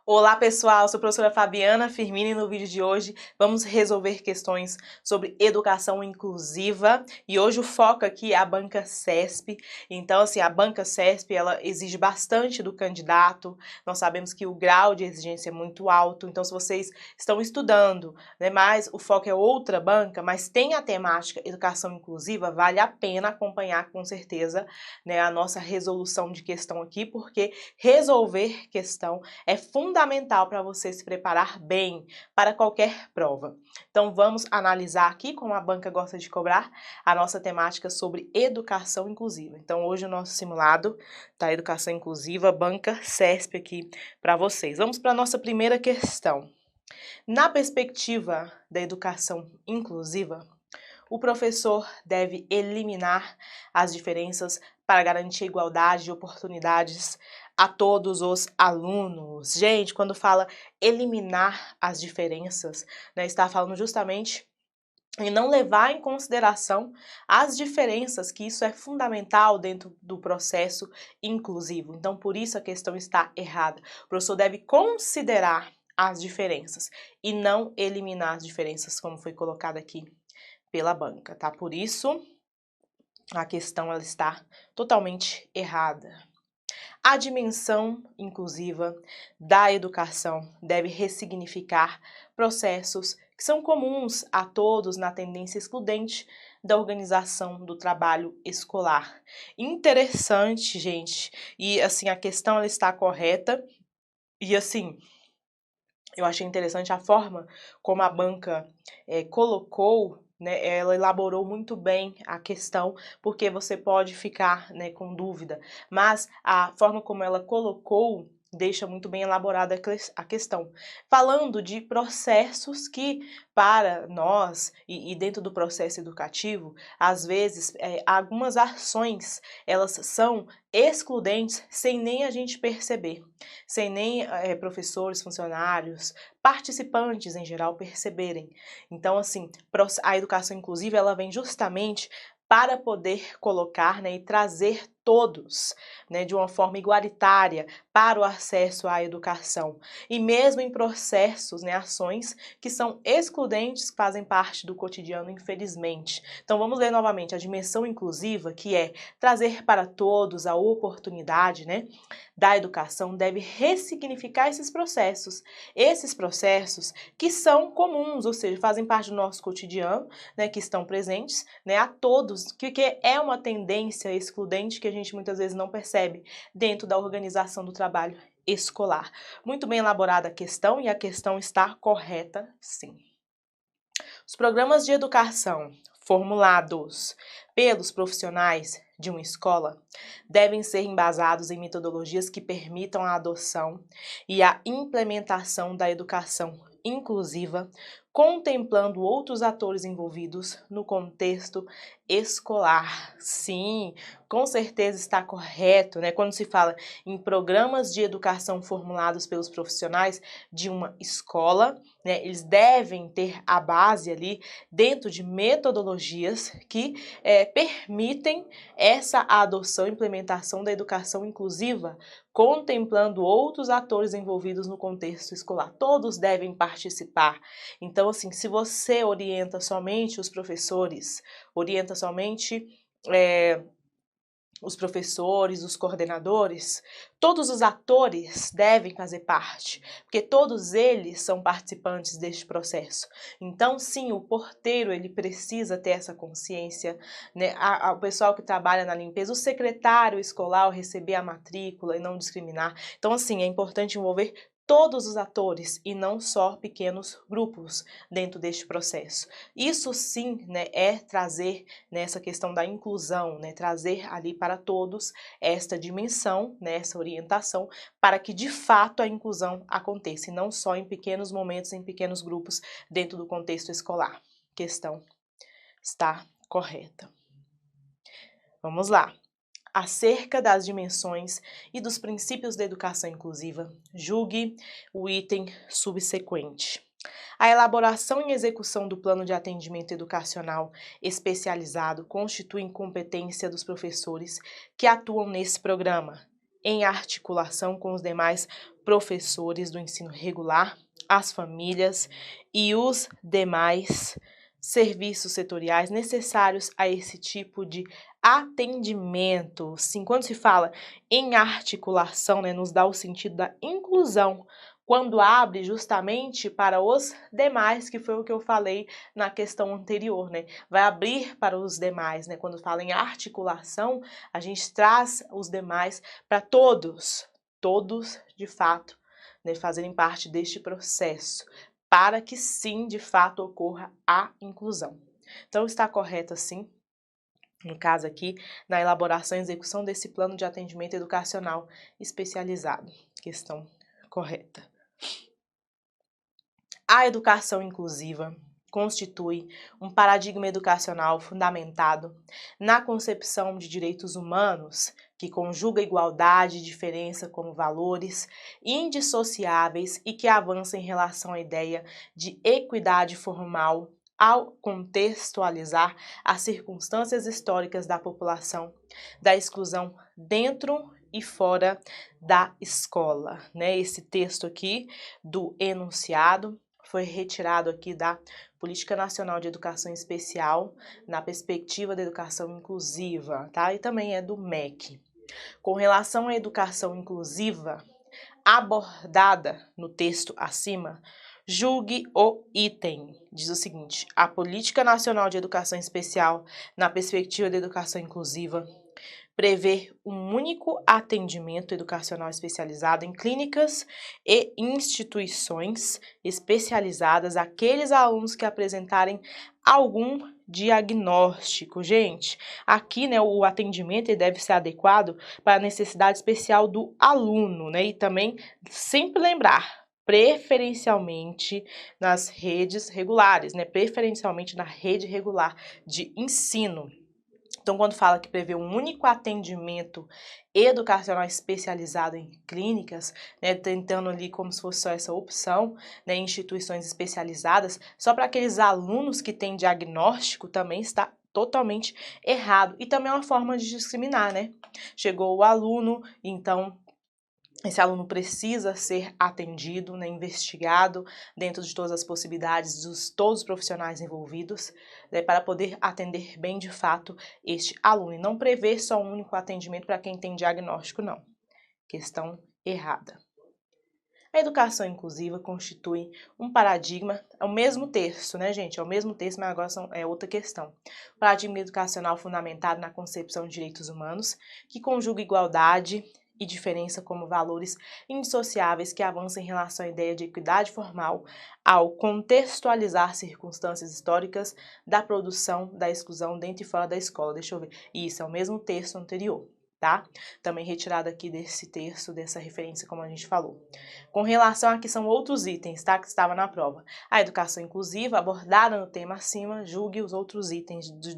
Olá pessoal, sou a professora Fabiana Firmini e no vídeo de hoje vamos resolver questões sobre educação inclusiva e hoje o foco aqui é a banca CESP. Então assim, a banca CESP ela exige bastante do candidato, nós sabemos que o grau de exigência é muito alto, então se vocês estão estudando, né, mas o foco é outra banca, mas tem a temática educação inclusiva, vale a pena acompanhar com certeza, né, a nossa resolução de questão aqui, porque resolver questão é fundamental para você se preparar bem para qualquer prova. Então vamos analisar aqui, como a banca gosta de cobrar, a nossa temática sobre educação inclusiva. Então hoje o nosso simulado tá educação inclusiva, banca CESP aqui para vocês. Vamos para a nossa primeira questão. Na perspectiva da educação inclusiva, o professor deve eliminar as diferenças para garantir a igualdade de oportunidades a todos os alunos. Gente, quando fala eliminar as diferenças, né, está falando justamente em não levar em consideração as diferenças, que isso é fundamental dentro do processo inclusivo. Então, por isso a questão está errada. O professor deve considerar as diferenças e não eliminar as diferenças, como foi colocado aqui pela banca, tá? Por isso, a questão ela está totalmente errada. A dimensão inclusiva da educação deve ressignificar processos que são comuns a todos na tendência excludente da organização do trabalho escolar. Interessante, gente, e assim, a questão ela está correta, e assim, eu achei interessante a forma como a banca colocou, né, ela elaborou muito bem a questão, porque você pode ficar, né, com dúvida, mas a forma como ela colocou deixa muito bem elaborada a questão, falando de processos que, para nós, e dentro do processo educativo, às vezes, algumas ações, elas são excludentes sem nem a gente perceber, sem nem professores, funcionários, participantes em geral perceberem. Então, assim, a educação inclusiva ela vem justamente para poder colocar, né, e trazer todos, né, de uma forma igualitária para o acesso à educação. E mesmo em processos, né, ações que são excludentes, que fazem parte do cotidiano, infelizmente. Então vamos ler novamente a dimensão inclusiva, que é trazer para todos a oportunidade, né, da educação, deve ressignificar esses processos que são comuns, ou seja, fazem parte do nosso cotidiano, né, que estão presentes, né, a todos, que é uma tendência excludente que a gente muitas vezes não percebe dentro da organização do trabalho escolar. Muito bem elaborada a questão e a questão está correta, sim. Os programas de educação formulados pelos profissionais de uma escola devem ser embasados em metodologias que permitam a adoção e a implementação da educação inclusiva, contemplando outros atores envolvidos no contexto escolar. Sim, com certeza está correto, né? Quando se fala em programas de educação formulados pelos profissionais de uma escola, né, eles devem ter a base ali dentro de metodologias que permitem essa adoção e implementação da educação inclusiva, contemplando outros atores envolvidos no contexto escolar. Todos devem participar. Então, assim, se você orienta somente os professores, orienta somente os professores, os coordenadores, todos os atores devem fazer parte, porque todos eles são participantes deste processo. Então, sim, o porteiro ele precisa ter essa consciência, né? O pessoal que trabalha na limpeza, o secretário escolar ao receber a matrícula e não discriminar. Então, assim, é importante envolver todos os atores e não só pequenos grupos dentro deste processo. Isso sim, né, é trazer nessa questão da inclusão, né, trazer ali para todos esta dimensão, né, essa orientação, para que de fato a inclusão aconteça, e não só em pequenos momentos, em pequenos grupos dentro do contexto escolar. A questão está correta. Vamos lá. Acerca das dimensões e dos princípios da educação inclusiva, julgue o item subsequente. A elaboração e execução do plano de atendimento educacional especializado constitui competência dos professores que atuam nesse programa, em articulação com os demais professores do ensino regular, as famílias e os demais serviços setoriais necessários a esse tipo de atendimento. Sim, quando se fala em articulação, né, nos dá o sentido da inclusão, quando abre justamente para os demais, que foi o que eu falei na questão anterior, né? Vai abrir para os demais, né? Quando fala em articulação, a gente traz os demais para todos de fato, né, fazerem parte deste processo, para que sim, de fato, ocorra a inclusão. Então, está correto assim, no caso aqui, na elaboração e execução desse plano de atendimento educacional especializado. Questão correta. A educação inclusiva constitui um paradigma educacional fundamentado na concepção de direitos humanos que conjuga igualdade e diferença como valores indissociáveis e que avança em relação à ideia de equidade formal ao contextualizar as circunstâncias históricas da população, da exclusão dentro e fora da escola, né? Esse texto aqui do enunciado foi retirado aqui da Política Nacional de Educação Especial, na perspectiva da educação inclusiva, tá? E também é do MEC. Com relação à educação inclusiva, abordada no texto acima, julgue o item. Diz o seguinte: a Política Nacional de Educação Especial, na perspectiva da educação inclusiva, prevê um único atendimento educacional especializado em clínicas e instituições especializadas àqueles alunos que apresentarem algum diagnóstico. Gente, aqui, né, o atendimento deve ser adequado para a necessidade especial do aluno, né? E também sempre lembrar, preferencialmente nas redes regulares, né? Preferencialmente na rede regular de ensino. Então, quando fala que prevê um único atendimento educacional especializado em clínicas, né, tentando ali como se fosse só essa opção, né, em instituições especializadas, só para aqueles alunos que têm diagnóstico, também está totalmente errado. E também é uma forma de discriminar, né? Chegou o aluno, então esse aluno precisa ser atendido, né, investigado dentro de todas as possibilidades dos todos os profissionais envolvidos, né, para poder atender bem de fato este aluno. E não prever só um único atendimento para quem tem diagnóstico, não. Questão errada. A educação inclusiva constitui um paradigma, é o mesmo texto, né, gente? É o mesmo texto, mas agora é outra questão. Paradigma educacional fundamentado na concepção de direitos humanos, que conjuga igualdade e diferença como valores indissociáveis que avançam em relação à ideia de equidade formal ao contextualizar circunstâncias históricas da produção, da exclusão dentro e fora da escola. Deixa eu ver. Isso é o mesmo texto anterior, tá? Também retirado aqui desse texto, dessa referência, como a gente falou. Com relação a que são outros itens, tá? Que estava na prova. A educação inclusiva, abordada no tema acima, julgue os outros itens de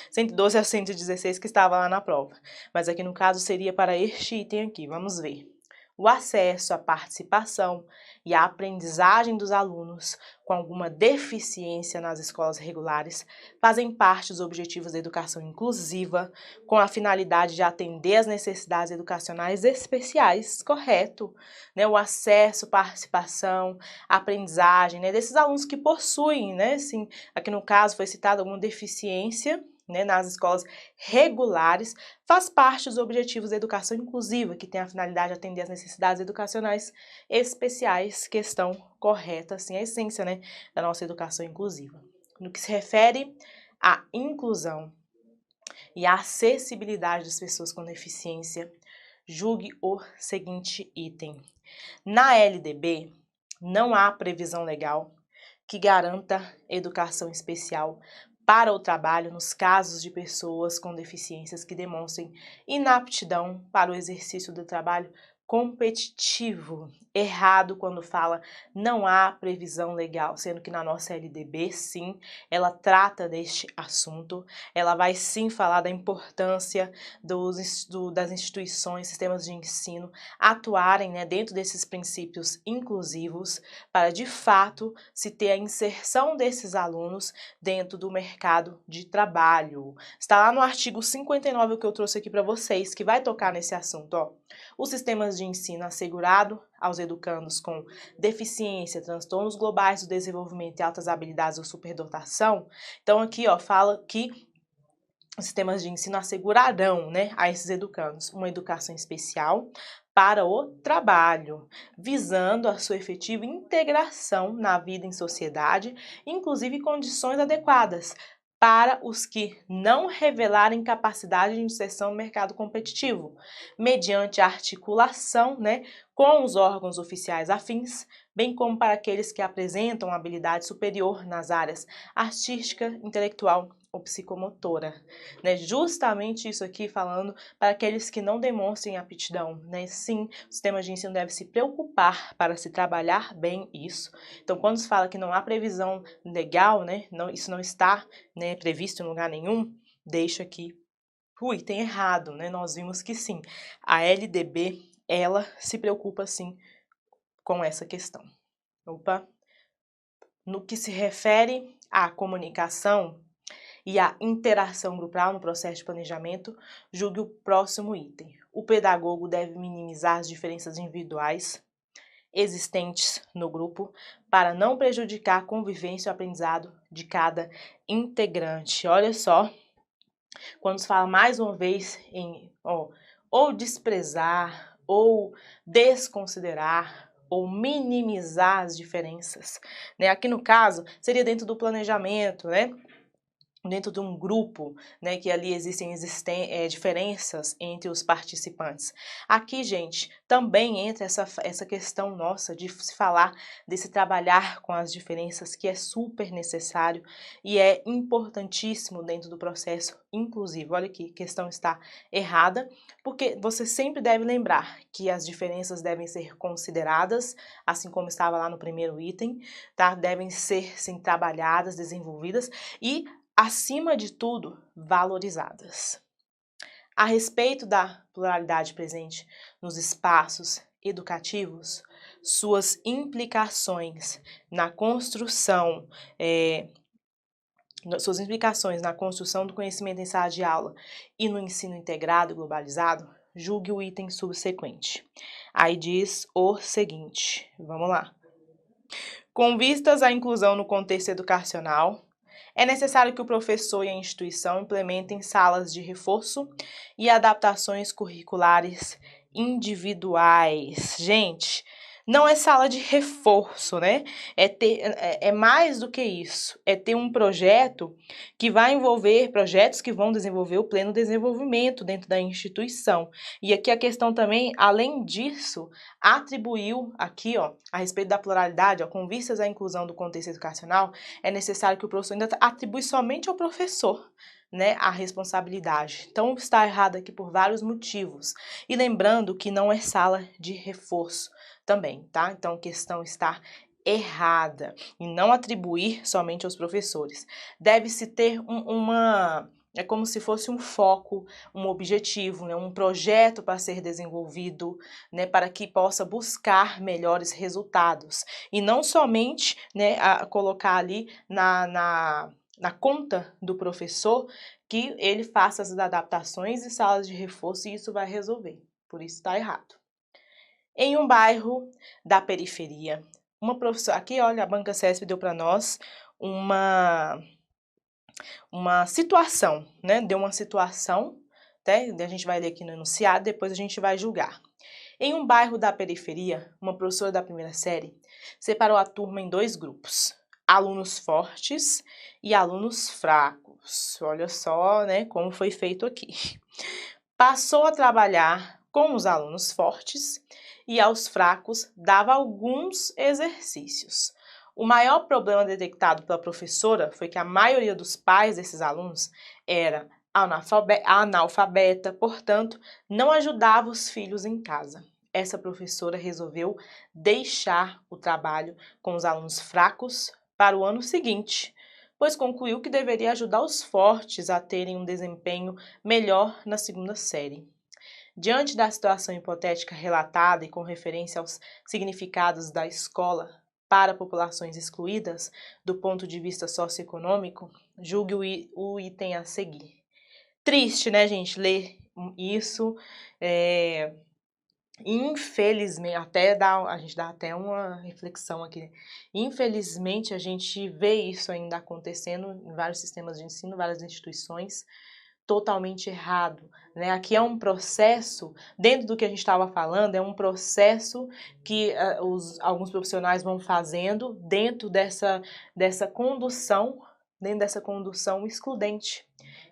112 a 116 que estava lá na prova. Mas aqui no caso seria para este item aqui, vamos ver. O acesso, a participação e a aprendizagem dos alunos com alguma deficiência nas escolas regulares fazem parte dos objetivos da educação inclusiva, com a finalidade de atender às necessidades educacionais especiais, correto? Né? O acesso, participação, aprendizagem, né, desses alunos que possuem, né, assim, aqui no caso foi citada alguma deficiência, né, nas escolas regulares, faz parte dos objetivos da educação inclusiva, que tem a finalidade de atender às necessidades educacionais especiais, questão correta, assim, a essência, né, da nossa educação inclusiva. No que se refere à inclusão e à acessibilidade das pessoas com deficiência, julgue o seguinte item. Na LDB, não há previsão legal que garanta educação especial para o trabalho nos casos de pessoas com deficiências que demonstrem inaptidão para o exercício do trabalho competitivo. Errado quando fala não há previsão legal, sendo que na nossa LDB, sim, ela trata deste assunto, ela vai sim falar da importância das instituições, sistemas de ensino atuarem, né, dentro desses princípios inclusivos para, de fato, se ter a inserção desses alunos dentro do mercado de trabalho. Está lá no artigo 59 que eu trouxe aqui para vocês, que vai tocar nesse assunto, ó. Os sistemas de de ensino assegurado aos educandos com deficiência, transtornos globais do desenvolvimento e altas habilidades ou superdotação. Então aqui, ó, fala que os sistemas de ensino assegurarão, né, a esses educandos uma educação especial para o trabalho, visando a sua efetiva integração na vida em sociedade, inclusive condições adequadas para os que não revelarem capacidade de inserção no mercado competitivo, mediante a articulação, né, com os órgãos oficiais afins, bem como para aqueles que apresentam habilidade superior nas áreas artística, intelectual ou psicomotora, né? Justamente isso aqui falando para aqueles que não demonstrem aptidão, né? Sim, o sistema de ensino deve se preocupar para se trabalhar bem isso. Então, quando se fala que não há previsão legal, né? Não, isso não está, né, previsto em lugar nenhum, deixa aqui o item errado, né? Nós vimos que sim, a LDB, ela se preocupa sim com essa questão. Opa! No que se refere à comunicação e a interação grupal no processo de planejamento, julgue o próximo item. O pedagogo deve minimizar as diferenças individuais existentes no grupo para não prejudicar a convivência e o aprendizado de cada integrante. Olha só, quando se fala mais uma vez em ou desprezar, ou desconsiderar, ou minimizar as diferenças, né? Aqui no caso, seria dentro do planejamento, né? Dentro de um grupo, né, que ali existem diferenças entre os participantes. Aqui, gente, também entra essa questão nossa de se falar, de se trabalhar com as diferenças, que é super necessário e é importantíssimo dentro do processo inclusivo. Olha aqui, a questão está errada, porque você sempre deve lembrar que as diferenças devem ser consideradas, assim como estava lá no primeiro item, tá? Devem ser, sim, trabalhadas, desenvolvidas e acima de tudo, valorizadas. A respeito da pluralidade presente nos espaços educativos, suas implicações na construção, do conhecimento em sala de aula e no ensino integrado e globalizado, julgue o item subsequente. Aí diz o seguinte, vamos lá. Com vistas à inclusão no contexto educacional, é necessário que o professor e a instituição implementem salas de reforço e adaptações curriculares individuais. Gente, não é sala de reforço, né? É mais do que isso. É ter um projeto que vai envolver projetos que vão desenvolver o pleno desenvolvimento dentro da instituição. E aqui a questão também, além disso, atribuiu aqui, ó, a respeito da pluralidade, ó, com vistas à inclusão do contexto educacional, é necessário que o professor ainda atribui somente ao professor, né, a responsabilidade. Então, está errado aqui por vários motivos. E lembrando que não é sala de reforço também, tá? Então, a questão está errada e não atribuir somente aos professores. Deve-se ter é como se fosse um foco, um objetivo, né, um projeto para ser desenvolvido, né, para que possa buscar melhores resultados. E não somente, né, colocar ali na conta do professor que ele faça as adaptações e salas de reforço e isso vai resolver. Por isso está errado. Em um bairro da periferia, uma professora... Aqui, olha, a Banca CESP deu para nós uma situação, né? Deu uma situação, né? A gente vai ler aqui no enunciado, depois a gente vai julgar. Em um bairro da periferia, uma professora da primeira série separou a turma em dois grupos, alunos fortes e alunos fracos. Olha só, né, como foi feito aqui. Passou a trabalhar com os alunos fortes e aos fracos dava alguns exercícios. O maior problema detectado pela professora foi que a maioria dos pais desses alunos era analfabeta, portanto, não ajudava os filhos em casa. Essa professora resolveu deixar o trabalho com os alunos fracos para o ano seguinte, pois concluiu que deveria ajudar os fortes a terem um desempenho melhor na segunda série. Diante da situação hipotética relatada e com referência aos significados da escola para populações excluídas do ponto de vista socioeconômico, julgue o item a seguir. Triste, né, gente, ler isso, Infelizmente, a gente dá até uma reflexão aqui. Infelizmente, a gente vê isso ainda acontecendo em vários sistemas de ensino, várias instituições, totalmente errado, né? Aqui é um processo, dentro do que a gente estava falando, é um processo que alguns profissionais vão fazendo dessa condução, dentro dessa condução excludente,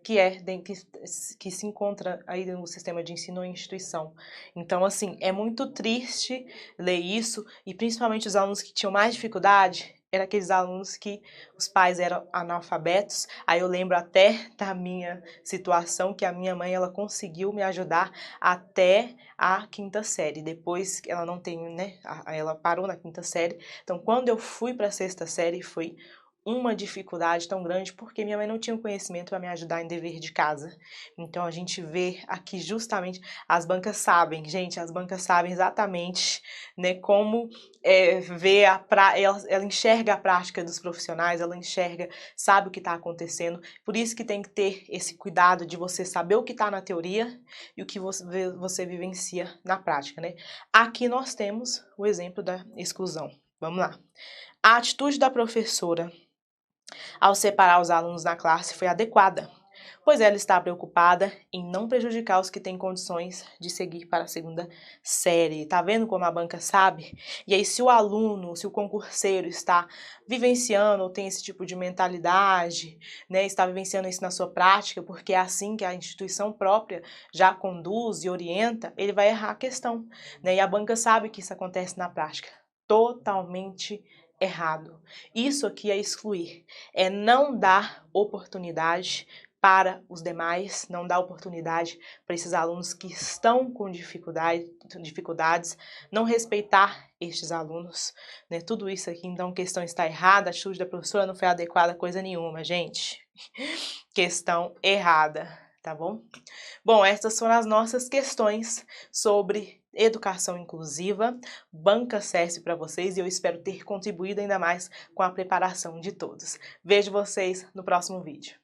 que se encontra aí no sistema de ensino ou instituição. Então, assim, é muito triste ler isso, e principalmente os alunos que tinham mais dificuldade, eram aqueles alunos que os pais eram analfabetos. Aí eu lembro até da minha situação, que a minha mãe, ela conseguiu me ajudar até a quinta série. Depois ela não tem, né, ela parou na quinta série. Então, quando eu fui para a sexta série, foi uma dificuldade tão grande, porque minha mãe não tinha o conhecimento para me ajudar em dever de casa. Então a gente vê aqui justamente, as bancas sabem, gente, as bancas sabem exatamente, né, como ela enxerga a prática dos profissionais, ela enxerga, sabe o que está acontecendo, por isso que tem que ter esse cuidado de você saber o que está na teoria e o que você vivencia na prática, né? Aqui nós temos o exemplo da exclusão. Vamos lá. A atitude da professora ao separar os alunos na classe foi adequada, pois ela está preocupada em não prejudicar os que têm condições de seguir para a segunda série. Tá vendo como a banca sabe? E aí, se o aluno, se o concurseiro está vivenciando ou tem esse tipo de mentalidade, né, está vivenciando isso na sua prática, porque é assim que a instituição própria já conduz e orienta, ele vai errar a questão, né? E a banca sabe que isso acontece na prática. Totalmente errado. Isso aqui é excluir, é não dar oportunidade para os demais, não dar oportunidade para esses alunos que estão com dificuldades, não respeitar estes alunos, né? Tudo isso aqui, então, questão está errada, a atitude da professora não foi adequada, coisa nenhuma, gente. Questão errada, tá bom? Bom, essas foram as nossas questões sobre educação inclusiva, banca SESP para vocês, e eu espero ter contribuído ainda mais com a preparação de todos. Vejo vocês no próximo vídeo.